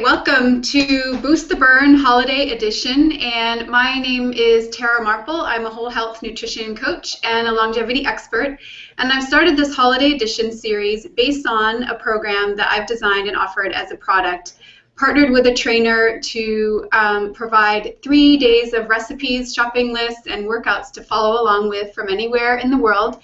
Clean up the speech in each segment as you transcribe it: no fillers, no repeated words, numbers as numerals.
right, welcome to Boost the Burn Holiday Edition, and my name is Tara Marple. I'm a whole health nutrition coach and a longevity expert, and I've started this Holiday Edition series based on a program that I've designed and offered as a product, partnered with a trainer to provide 3 days of recipes, shopping lists, and workouts to follow along with from anywhere in the world.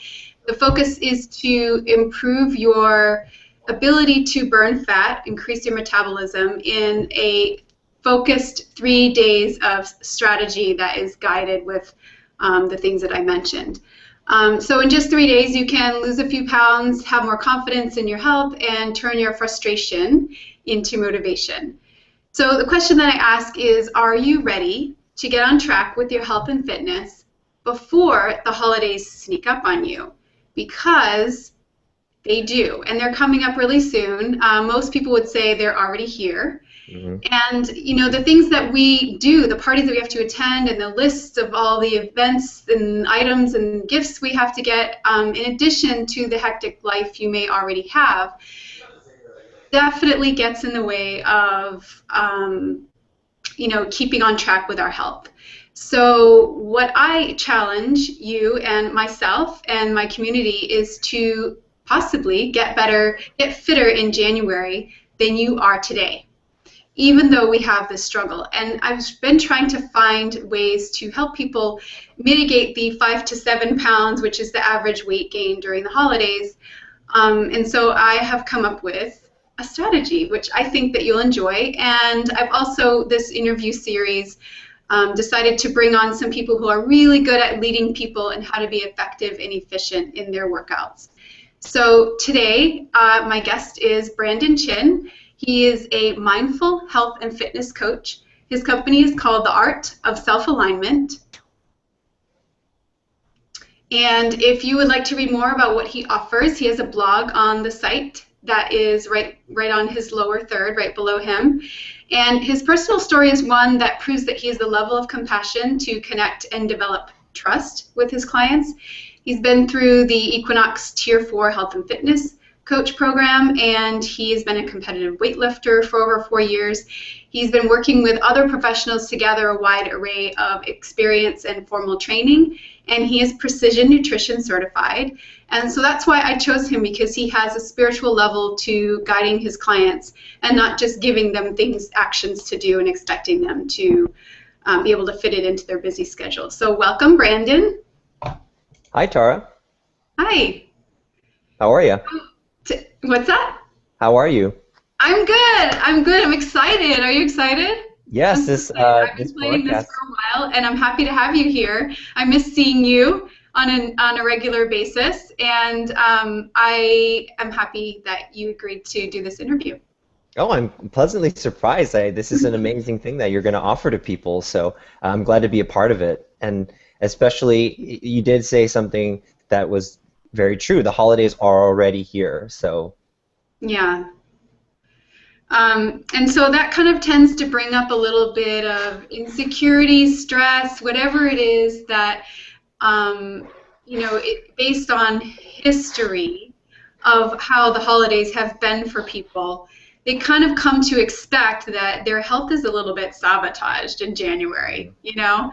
The focus is to improve your ability to burn fat, increase your metabolism in a focused 3 days of strategy that is guided with the things that I mentioned. So in just 3 days, you can lose a few pounds, have more confidence in your health, and turn your frustration into motivation. So the question that I ask is, are you ready to get on track with your health and fitness before the holidays sneak up on you? Because they do, and they're coming up really soon. Most people would say they're already here. Mm-hmm. And you know, the things that we do, the parties that we have to attend, and the lists of all the events and items and gifts we have to get, in addition to the hectic life you may already have, definitely gets in the way of you know, keeping on track with our health. So what I challenge you and myself and my community is to possibly get better, get fitter in January than you are today, even though we have this struggle. And I've been trying to find ways to help people mitigate the 5 to 7 pounds, which is the average weight gain during the holidays. And so I have come up with a strategy, which I think that you'll enjoy. And I've also, this interview series, decided to bring on some people who are really good at leading people and how to be effective and efficient in their workouts. So today, my guest is Brandon Chin. He is a mindful health and fitness coach. His company is called The Art of Self-Alignment. And if you would like to read more about what he offers, he has a blog on the site that is right on his lower third, right below him. And his personal story is one that proves that he has the level of compassion to connect and develop trust with his clients. He's been through the Equinox Tier 4 Health and Fitness Coach program, and he's been a competitive weightlifter for over 4 years. He's been working with other professionals to gather a wide array of experience and formal training, and he is precision nutrition certified. And so that's why I chose him, because he has a spiritual level to guiding his clients and not just giving them things, actions to do and expecting them to be able to fit it into their busy schedule. So welcome, Brandon. Hi, Tara. Hi. How are you? What's that? How are you? I'm good. I'm good. I'm excited. Are you excited? Yes, I've been planning this for a while, and I'm happy to have you here. I miss seeing you on a regular basis, and I am happy that you agreed to do this interview. Oh, I'm pleasantly surprised. This is an amazing thing that you're going to offer to people, so I'm glad to be a part of it. And especially, you did say something that was very true. The holidays are already here, so. Yeah. And so that kind of tends to bring up a little bit of insecurity, stress, whatever it is that, you know, based on history of how the holidays have been for people, they kind of come to expect that their health is a little bit sabotaged in January, you know?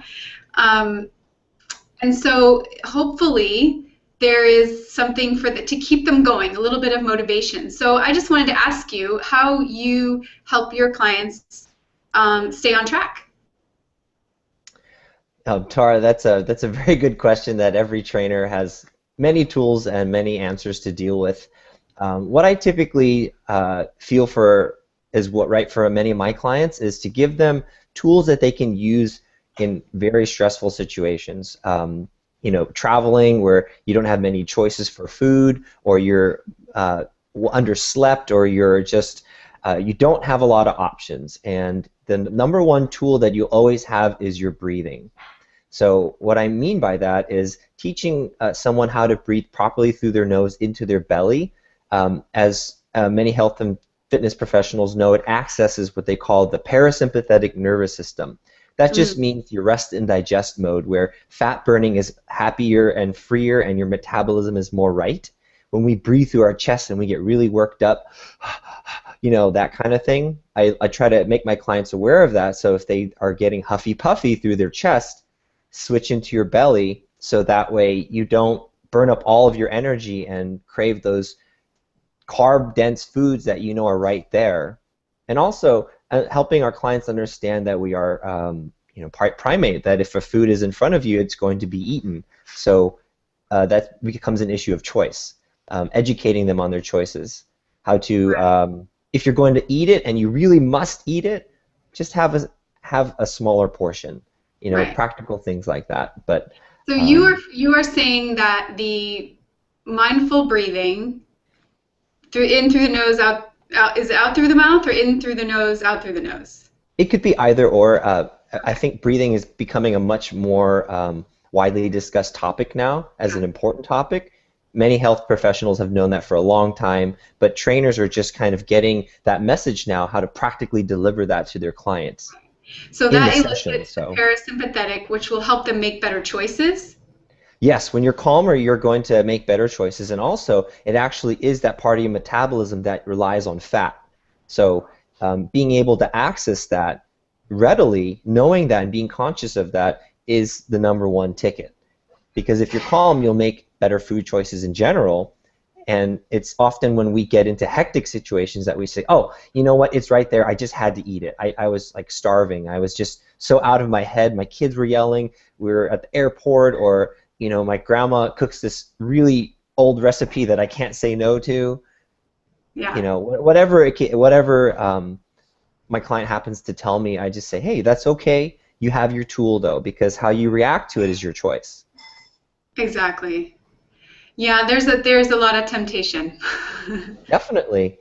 And so hopefully there is something to keep them going, a little bit of motivation. So I just wanted to ask you how you help your clients stay on track. Tara, that's a very good question that every trainer has many tools and many answers to deal with. What I typically feel for is right for many of my clients is to give them tools that they can use in very stressful situations. You know, traveling where you don't have many choices for food, or you're underslept, or you're just you don't have a lot of options. And the number one tool that you always have is your breathing. So what I mean by that is teaching someone how to breathe properly through their nose into their belly. As many health and fitness professionals know, it accesses what they call the parasympathetic nervous system. That just means your rest and digest mode, where fat burning is happier and freer and your metabolism is more right. When we breathe through our chest and we get really worked up, that kind of thing. I try to make my clients aware of that, so if they are getting huffy puffy through their chest, switch into your belly so that way you don't burn up all of your energy and crave those carb dense foods that are right there. And also helping our clients understand that we are primate, that if a food is in front of you, it's going to be eaten. So that becomes an issue of choice. Educating them on their choices, how to if you're going to eat it and you really must eat it, just have a smaller portion. Right. Practical things like that. But So you are saying that the mindful breathing through the nose, out is it out through the mouth, or in through the nose, out through the nose? it could be either or. I Okay. think breathing is becoming a much more widely discussed topic now as an important topic. Many health professionals have known that for a long time, but trainers are just kind of getting that message now, how to practically deliver that to their clients So in the that session. elicits the So parasympathetic, which will help them make better choices. yes, when you're calmer, you're going to make better choices, and also it actually is that part of your metabolism that relies on fat. So being able to access that readily, knowing that and being conscious of that is the number one ticket. Because if you're calm, you'll make better food choices in general. And it's often when we get into hectic situations that we say, oh, you know what, it's right there. I just had to eat it. I was like starving. I was just so out of my head. My kids were yelling. We were at the airport, or my grandma cooks this really old recipe that I can't say no to. Yeah. Whatever my client happens to tell me, I just say, hey, that's okay. You have your tool, though, because how you react to it is your choice. Exactly. Yeah, there's a lot of temptation. Definitely.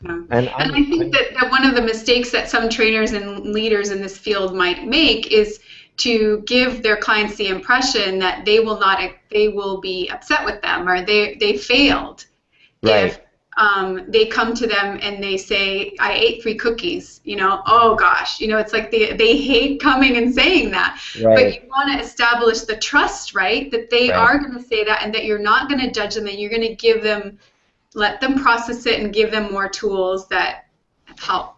Yeah. And And I'm, I think I'm that one of the mistakes that some trainers and leaders in this field might make is to give their clients the impression that they will be upset with them, or they failed if right, they come to them and they say, I ate 3 cookies, oh gosh, it's like they hate coming and saying that. But you right, want to establish the trust, right? That they right. are going to say that, and that you're not going to judge them, and you're going to let them process it and give them more tools that help.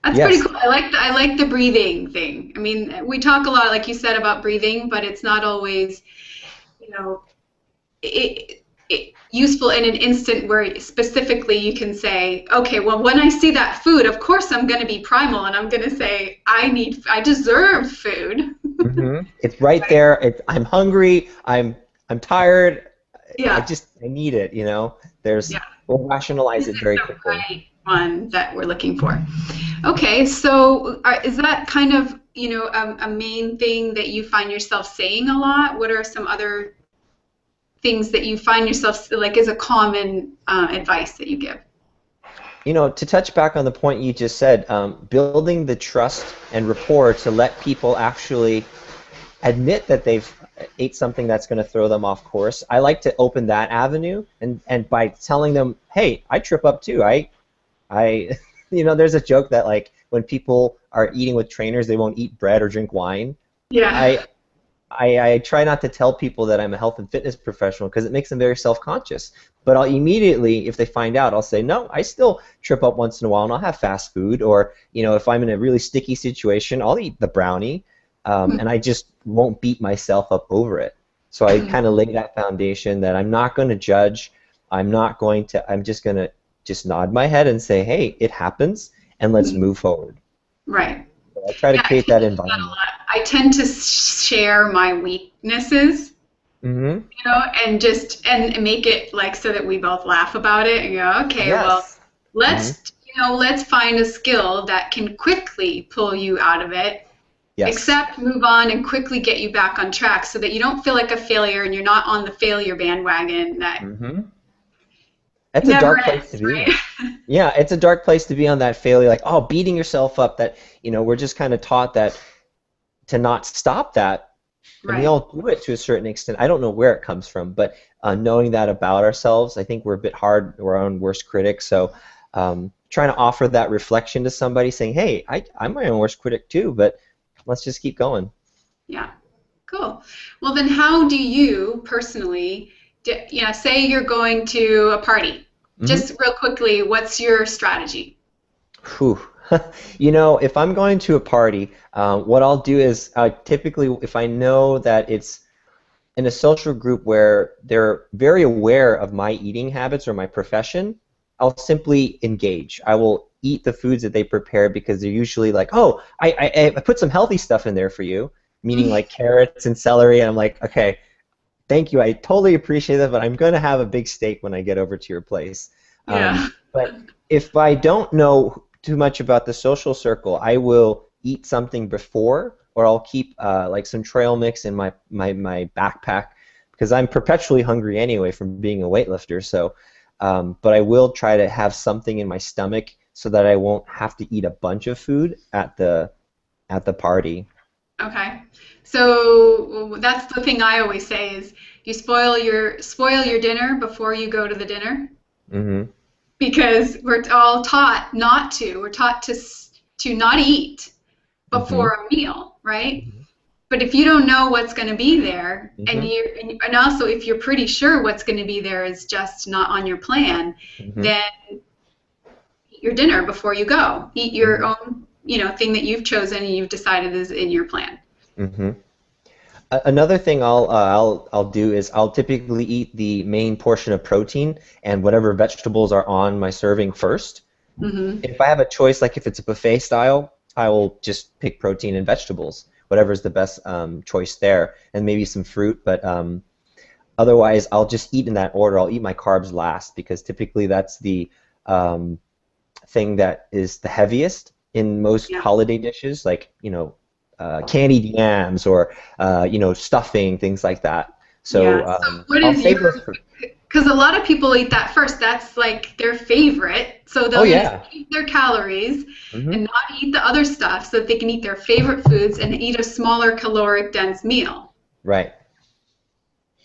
That's pretty Yes, cool. I like the breathing thing. I mean, we talk a lot, like you said, about breathing, but it's not always, you know, useful in an instant where specifically you can say, okay, well, when I see that food, of course I'm going to be primal, and I'm going to say, I deserve food. it's right Right? there. I'm hungry. I'm tired. Yeah, I need it. yeah. We'll rationalize Is it it very the quickly. right one that we're looking for? Okay, so is that kind of, a main thing that you find yourself saying a lot? What are some other things that you find yourself like is a common advice that you give? To touch back on the point you just said, building the trust and rapport to let people actually admit that they've ate something that's going to throw them off course. I like to open that avenue, and by telling them, hey, I trip up too. I there's a joke that like when people are eating with trainers, they won't eat bread or drink wine. Yeah. I I try not to tell people that I'm a health and fitness professional because it makes them very self-conscious. But I'll immediately, if they find out, I'll say, no, I still trip up once in a while and I'll have fast food. Or, if I'm in a really sticky situation, I'll eat the brownie, and I just won't beat myself up over it. So I kind of lay that foundation that I'm not going to judge. I'm just going to just nod my head and say, hey, it happens, and let's move forward. Right. So I try to Yeah, I create tend that to do that a environment. lot. I tend to share my weaknesses, Mm-hmm. and make it like so that we both laugh about it and go, okay, well, Yes. Mm-hmm. let's find a skill that can quickly pull you out of it, Yes. accept, move on, and quickly get you back on track so that you don't feel like a failure and you're not on the failure bandwagon that Mm-hmm. That's a never dark place to ends, be in. right? Yeah, it's a dark place to be on that failure, like, oh, beating yourself up. That, we're just kind of taught that to not stop that, and we Right. all do it to a certain extent. I don't know where it comes from, but knowing that about ourselves, I think we're a bit hard, we're our own worst critics. So trying to offer that reflection to somebody, saying, hey, I'm my own worst critic too, but let's just keep going. Yeah. Cool. Well, then how do you personally, say you're going to a party. Hmm. Just real quickly, what's your strategy? Whew. You know, if I'm going to a party, what I'll do is typically, if I know that it's in a social group where they're very aware of my eating habits or my profession, I'll simply engage. I will eat the foods that they prepare because they're usually like, oh, I put some healthy stuff in there for you, meaning like carrots and celery. And I'm like, okay, thank you. I totally appreciate that, but I'm going to have a big steak when I get over to your place. Yeah. But if I don't know too much about the social circle, I will eat something before, or I'll keep like some trail mix in my backpack because I'm perpetually hungry anyway from being a weightlifter. So, but I will try to have something in my stomach so that I won't have to eat a bunch of food at the party. Okay. So that's the thing I always say is you spoil your dinner before you go to the dinner Hmm. because we're all taught not to. We're taught to not eat Hmm. before a meal, right? But if you don't know what's going to be there, Hmm. and also if you're pretty sure what's going to be there is just not on your plan, Hmm. then eat your dinner before you go. Eat your Hmm. own, thing that you've chosen and you've decided is in your plan. Hmm. Another thing I'll do is I'll typically eat the main portion of protein and whatever vegetables are on my serving first. Hmm. If I have a choice, like if it's a buffet style, I will just pick protein and vegetables, whatever's the best choice there, and maybe some fruit. But otherwise, I'll just eat in that order. I'll eat my carbs last because typically that's the um, thing that is the heaviest in most Yeah. holiday dishes, like candied yams or stuffing, things like that. Yeah. So So what I'll is save your, those for. because a lot of people eat that first. That's like their favorite. So Oh they'll just yeah. eat their calories and Hmm. not eat the other stuff so that they can eat their favorite foods and eat a smaller caloric dense meal. Right.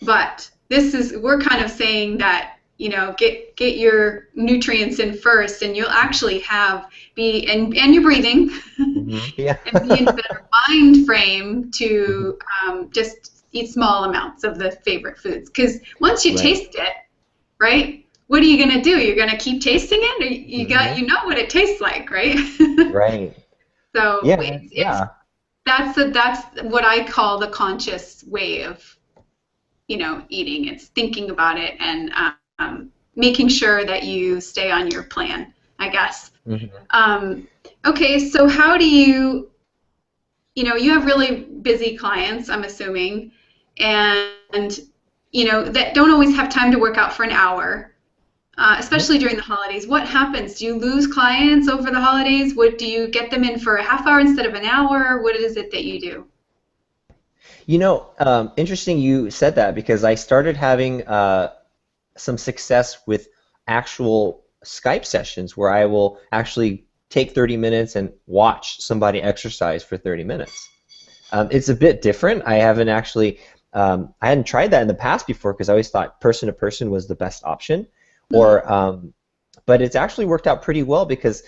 But we're kind of saying that, get your nutrients in first and you'll actually and you're breathing Hmm. Yeah. and be in a better mind frame to just eat small amounts of the favorite foods. Because once you Right. taste it, right? What are you gonna do? You're gonna keep tasting it? Or Hmm. you know what it tastes like, right? Right. So Yeah. it's Yeah. that's what I call the conscious way of eating. It's thinking about it and making sure that you stay on your plan, I guess. Hmm. Um, okay, so how do you have really busy clients, I'm assuming, and that don't always have time to work out for an hour, especially during the holidays. What happens? Do you lose clients over the holidays? Do you get them in for a half hour instead of an hour? What is it that you do? Interesting you said that because I started having some success with actual Skype sessions where I will actually take 30 minutes and watch somebody exercise for 30 minutes. It's a bit different. I hadn't tried that in the past before because I always thought person to person was the best option. Hmm. Or, but it's actually worked out pretty well because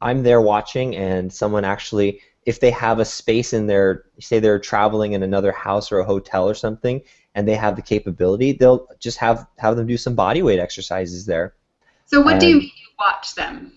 I'm there watching, and someone actually, if they have a space in their, say they're traveling in another house or a hotel or something, and they have the capability, they'll just have them do some body weight exercises there. So what do you mean And you watch them?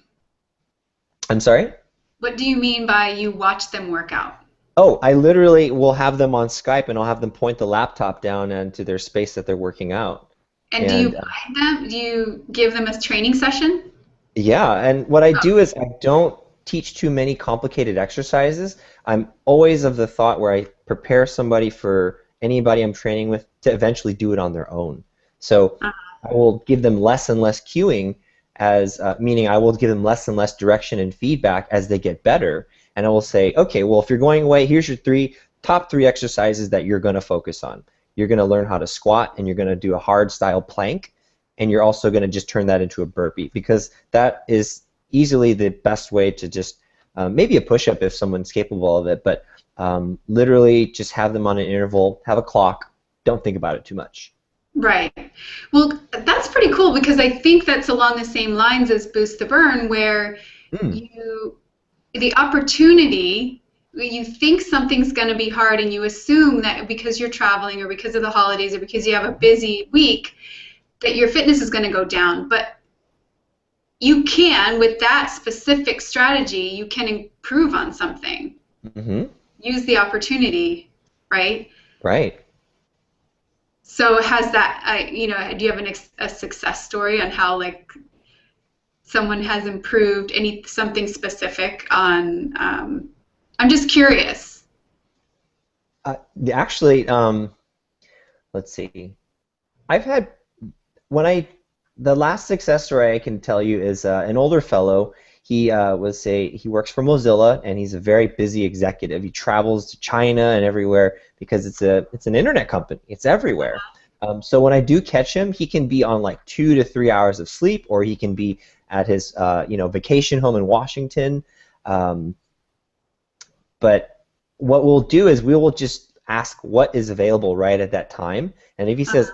I'm sorry? What do you mean by you watch them work out? Oh, I literally will have them on Skype, and I'll have them point the laptop down into their space that they're working out. And do you And guide them? Do you give them a training session? yeah, and what I do is I don't teach too many complicated exercises. I'm always of the thought where I prepare somebody for anybody I'm training with to eventually do it on their own. So Uh, I will give them less and less cueing, as meaning I will give them less and less direction and feedback as they get better. And I will say, okay, well, if you're going away, here's your top three exercises that you're going to focus on. You're going to learn how to squat, and you're going to do a hard style plank, and you're also going to just turn that into a burpee because that is easily the best way to just maybe a push-up if someone's capable of it, but literally just have them on an interval, have a clock, don't think about it too much. right. Well, that's pretty cool because I think that's along the same lines as Boost the Burn, where Mm. you the opportunity you think something's going to be hard and you assume that because you're traveling or because of the holidays or because you have a busy week that your fitness is going to go down, but you can, with that specific strategy, you can improve on something. Hmm. Use the opportunity, right? Right. So has that, do you have a success story on how like someone has improved something specific on? I'm just curious. Actually, let's see. I've had when I the last success story I can tell you is an older fellow. He works for Mozilla and he's a very busy executive. He travels to China and everywhere because it's an internet company. It's everywhere. So when I do catch him, he can be on like 2 to 3 hours of sleep, or he can be at his vacation home in Washington. Um, but what we'll do is we will just ask what is available right at that time. And if he says,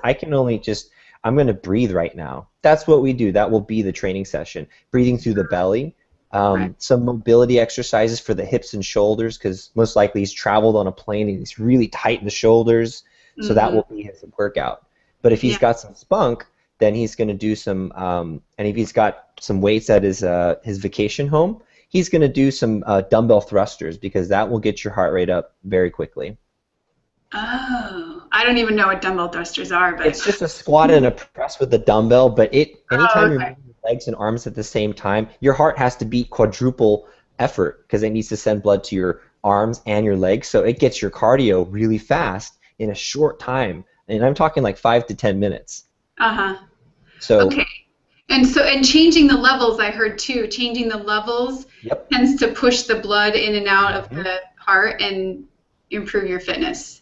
I'm going to breathe right now, that's what we do. That will be the training session. Breathing through the belly. Right. Some mobility exercises for the hips and shoulders, because most likely he's traveled on a plane and he's really tight in the shoulders. So that Hmm. will be his workout. But if he's Yeah. got some spunk, then he's going to do some, and if he's got some weights at his vacation home, he's going to do some dumbbell thrusters, because that will get your heart rate up very quickly. Oh, I don't even know what dumbbell thrusters are, but It's just a squat and a press with the dumbbell, but oh, anytime you're okay. moving your legs and arms at the same time, your heart has to beat quadruple effort because it needs to send blood to your arms and your legs, so it gets your cardio really fast in a short time. And I'm talking like 5 to 10 minutes. Uh-huh. So, Okay. And changing the levels, I heard too, changing the levels yep. tends to push the blood in and out of Mhm. the heart and improve your fitness.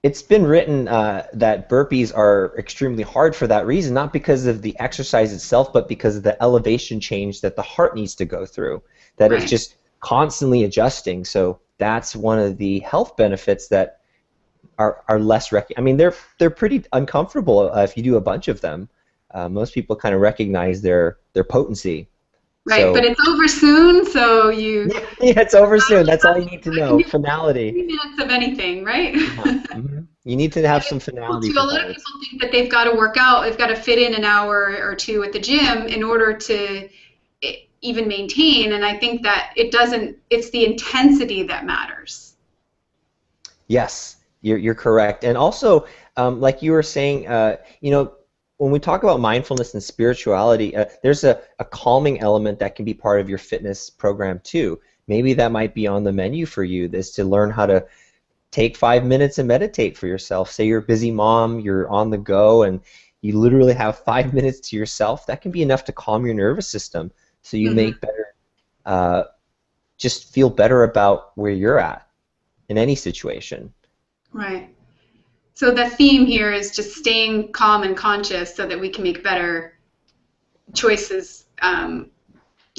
It's been written that burpees are extremely hard for that reason, not because of the exercise itself, but because of the elevation change that the heart needs to go through, that it's Right. just constantly adjusting. So that's one of the health benefits that are less I mean, they're pretty uncomfortable if you do a bunch of them. Most people kind of recognize their potency. Right. But So it's over soon, so you yeah, yeah, it's over soon. That's all you need to I can know. do Finality. 3 minutes of anything, right? Yeah. You need to have some finality A for lot of those. people think that they've got to work out, they've got to fit in an hour or two at the gym in order to even maintain. And I think that it doesn't, it's the intensity that matters. Yes, you're correct. And also, like you were saying, when we talk about mindfulness and spirituality, there's a calming element that can be part of your fitness program too. Maybe that might be on the menu for you, is to learn how to take 5 minutes and meditate for yourself. Say you're a busy mom, you're on the go, and you literally have 5 minutes to yourself. That can be enough to calm your nervous system, so you Hmm. make better, uh, just feel better about where you're at in any situation. Right. So the theme here is just staying calm and conscious so that we can make better choices.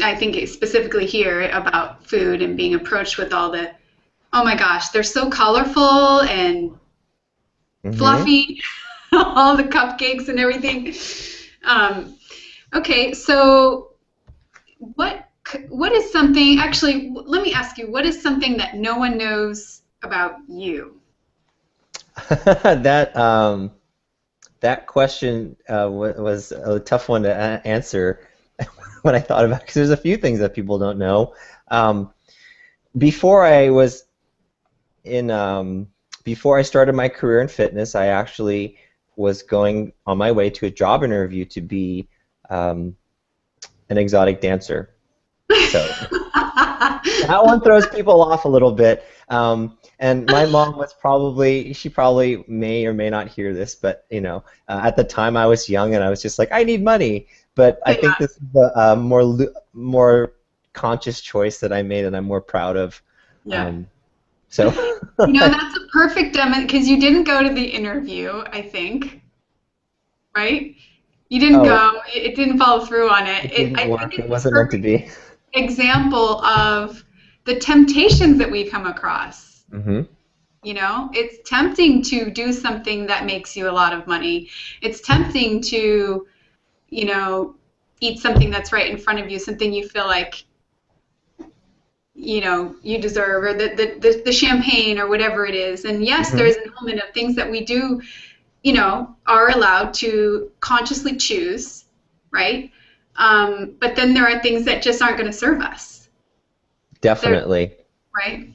I think specifically here about food and being approached with all the, oh my gosh, they're so colorful and Hmm. fluffy, all the cupcakes and everything. Um, okay, so what what is something? Actually, let me ask you, what is something that no one knows about you? That that question was a tough one to answer when I thought about, because there's a few things that people don't know. Um, before I was in before I started my career in fitness, I actually was going on my way to a job interview to be um, an exotic dancer. So that one throws people off a little bit. And my mom she probably may or may not hear this, but at the time I was young and I was just like, I need money. But I think Yeah, this is a more conscious choice that I made, and I'm more proud of. yeah. Um, so That's a perfect demo because you didn't go to the interview, I think, right? You didn't oh, go. It didn't follow through on it. it didn't I think work. It it's a wasn't meant to perfect be. example of the temptations that we come across. Hmm. It's tempting to do something that makes you a lot of money. It's tempting to, you know, eat something that's right in front of you, something you feel like, you deserve, or the champagne or whatever it is. And yes, Hmm. there's an element of things that we do, are allowed to consciously choose, right? But then there are things that just aren't going to serve us. They're, Definitely. right?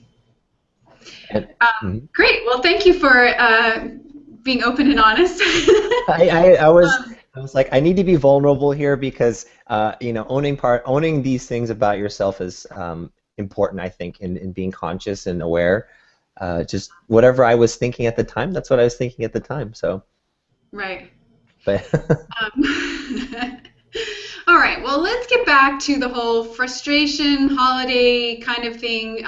And, mhm. Great. Well, thank you for being open and honest. I, I, I was um, I was like, I need to be vulnerable here because owning these things about yourself is important, I think, in being conscious and aware. Just whatever I was thinking at the time, that's what I was thinking at the time. So, right. but All right. Well, let's get back to the whole frustration holiday kind of thing.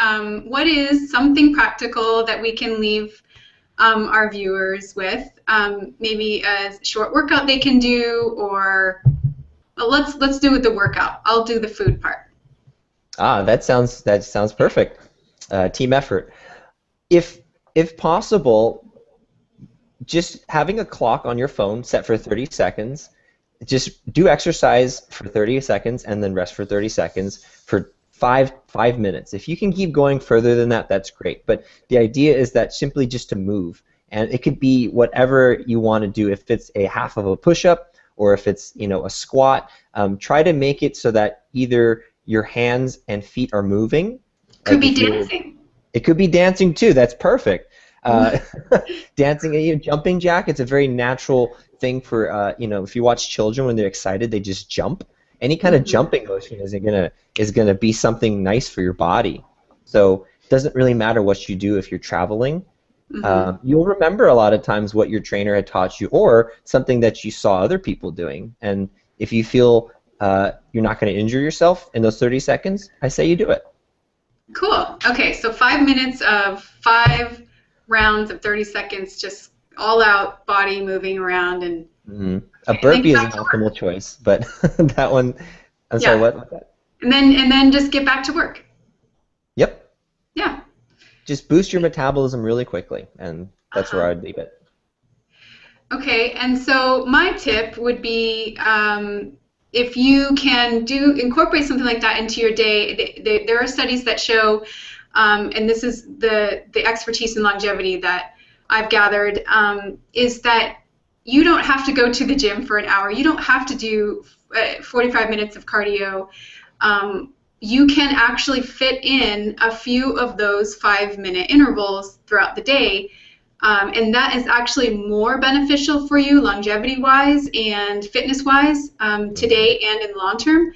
What is something practical that we can leave our viewers with? Maybe a short workout they can do, or well, let's do with the workout. I'll do the food part. that sounds perfect. Team effort. If if possible, just having a clock on your phone set for 30 seconds. Just do exercise for 30 seconds and then rest for 30 seconds for five minutes. If you can keep going further than that, that's great. But the idea is that simply just to move. And it could be whatever you want to do. If it's a half of a push-up or if it's a squat, try to make it so that either your hands and feet are moving. Could Like be if you're dancing. It could be dancing too. That's perfect. Uh, dancing, jumping jack. It's a very natural thing for if you watch children when they're excited, they just jump. Any kind of Hmm. jumping motion is gonna be something nice for your body. So it doesn't really matter what you do if you're traveling. Hmm. You'll remember a lot of times what your trainer had taught you or something that you saw other people doing. And if you feel you're not going to injure yourself in those 30 seconds, I say you do it. Cool. Okay, so 5 minutes of 5 rounds of 30 seconds, just all out body moving around, and Mhm. A okay, and then burpee get is an back to work. optimal choice, but that one, I'm sorry, Yeah, what? What's that? and then just get back to work. Yep. Yeah. Just boost your metabolism really quickly, and that's where Uh-huh. I'd leave it. Okay, and so my tip would be if you can do incorporate something like that into your day. There are studies that show, and this is the expertise in longevity that I've gathered, is that you don't have to go to the gym for an hour. You don't have to do 45 minutes of cardio. You can actually fit in a few of those 5 minute intervals throughout the day, and that is actually more beneficial for you longevity wise and fitness wise, Hmm. today and in long term,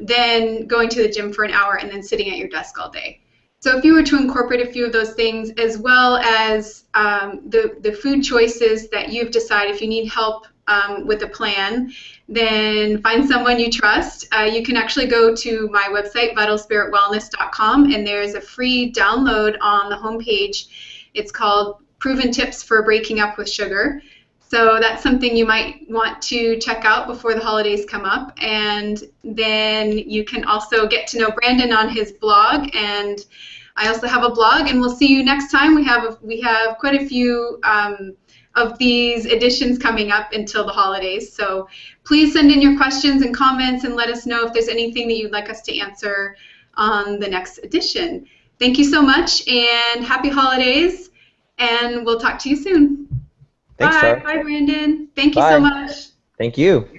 than going to the gym for an hour and then sitting at your desk all day. So if you were to incorporate a few of those things, as well as the food choices that you've decided, if you need help with a plan, then find someone you trust. You can actually go to my website, vitalspiritwellness.com, and there's a free download on the homepage. It's called Proven Tips for Breaking Up with Sugar. So that's something you might want to check out before the holidays come up. And then you can also get to know Brandon on his blog. And I also have a blog, and we'll see you next time. We have quite a few of these editions coming up until the holidays. So please send in your questions and comments and let us know if there's anything that you'd like us to answer on the next edition. Thank you so much, and happy holidays, and we'll talk to you soon. Thanks, Bye. Tara. Bye, Brandon. Thank you so Bye. much. Thank you.